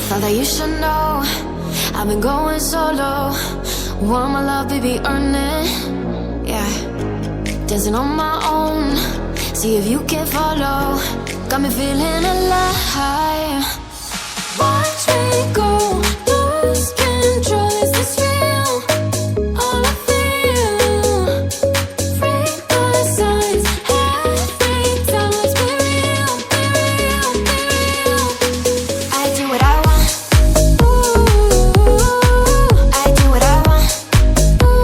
Thought that you should know I've been going solo. Want my love, baby, earn it. Yeah, dancing on my own. See if you can follow. Got me feeling alive. Watch me go, lose control. Is this real? All I feel. Break the signs. Every time, let's be real, be real, be real. I do what I want. Ooh, I do what I want. Ooh,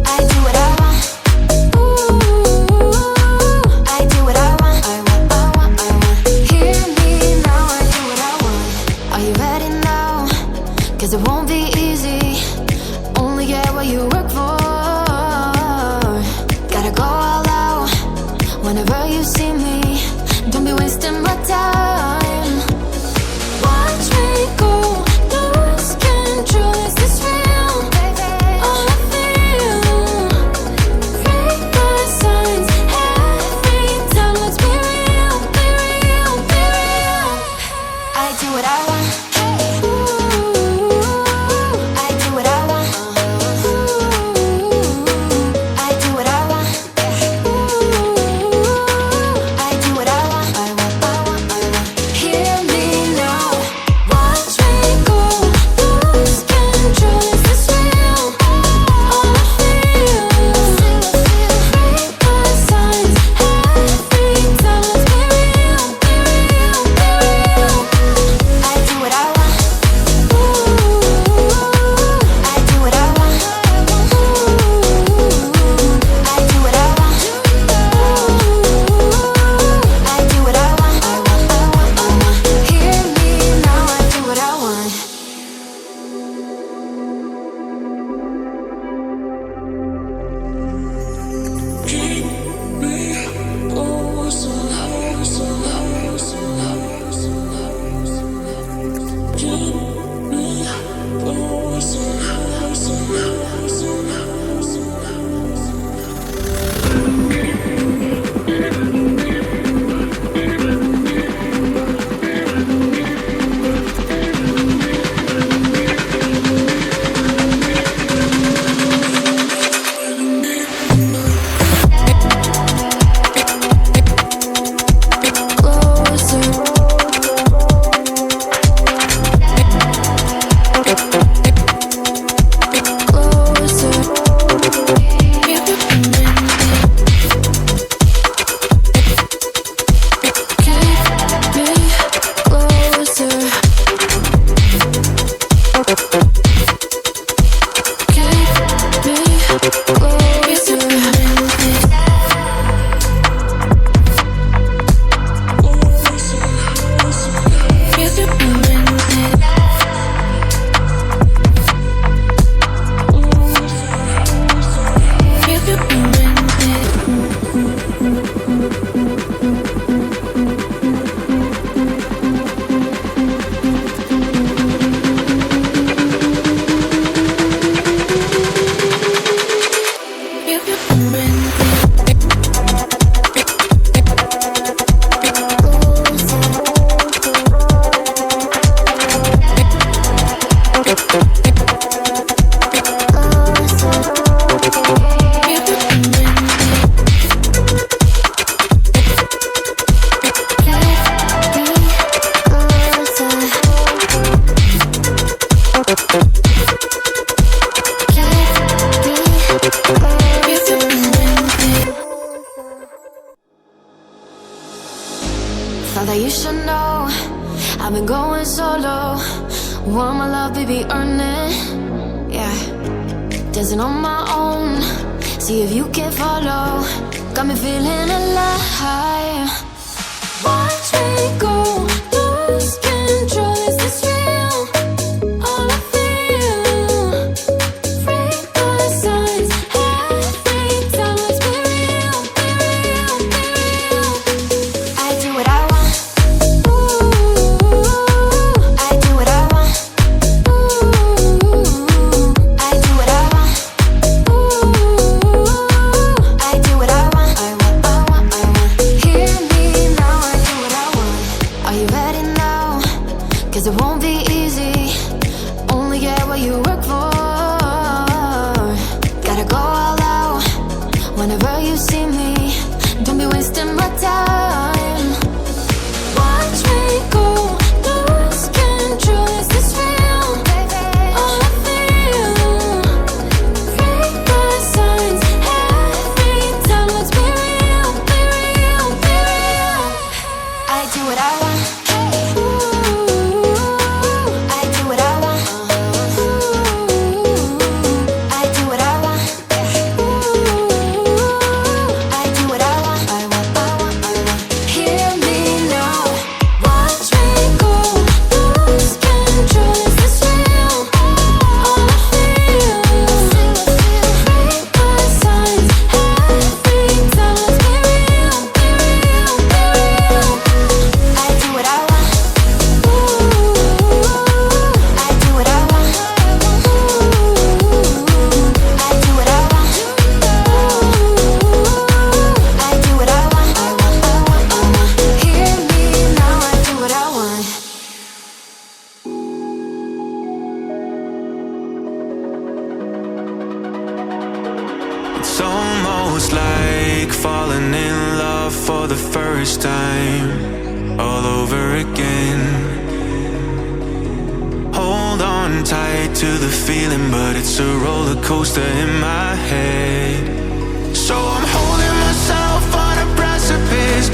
I do what I want. Ooh, I do what I want. I want, I want, I want. Hear me now, I do what I want. Are you ready now? 'Cause it won't be easy. Only get what you work for. Gotta go all out whenever you see me. Don't be wasting my time. Watch me go, lose control. Is this real? All I feel. Break the signs. Every time, let's be real, be real, be real. I do what I want. Ooh, I do what I want. Ooh, I do what I want. Ooh, I do what I want. I want, I want, I want. Hear me now. Watch me go, lose control. Is this real? All I feel. Break the signs. Every time, let's be real, be real, be real. I do what I want. Ooh, I do what I want. Ooh, I do what I want. Ooh, I do what I want. I want, I want, I want. Hear me now, I do what I want. Thought that you should know I've been going solo. Want my love, baby, earn it. Yeah, dancing on my own. See if you can follow. Got me feeling alive. Watch me go, lose control. Is this real? All I feel. Break the signs. Every time, let's be real, be real, be real. I do what I want. Ooh, I do what I want. Ooh, I do what I want. Ooh, I do what I want. I want, I want, I want. Hear 'cause it won't be easy. Only get what you work for. Gotta go all out whenever you see me. Don't be wasting my time. Watch me go, lose control. Is this real? All I feel. Read the signs every time. Let's be real, be real, be real. I do what I want. I do what I want. I do what I want. I do what I want. I want, I want, I want. Hear me now. Watch me go, lose control. Is this real? All I feel. Read the signs every time. Let's be real, be real, be real. I do what I want. I do what I want. I do what I want. I do what I want. I want, I want, I want. Hear me now. I do what I want. It's almost like falling in love for the first time, all over again. Hold on tight to the feeling, but it's a roller coaster in my head. So I'm holding myself on a precipice,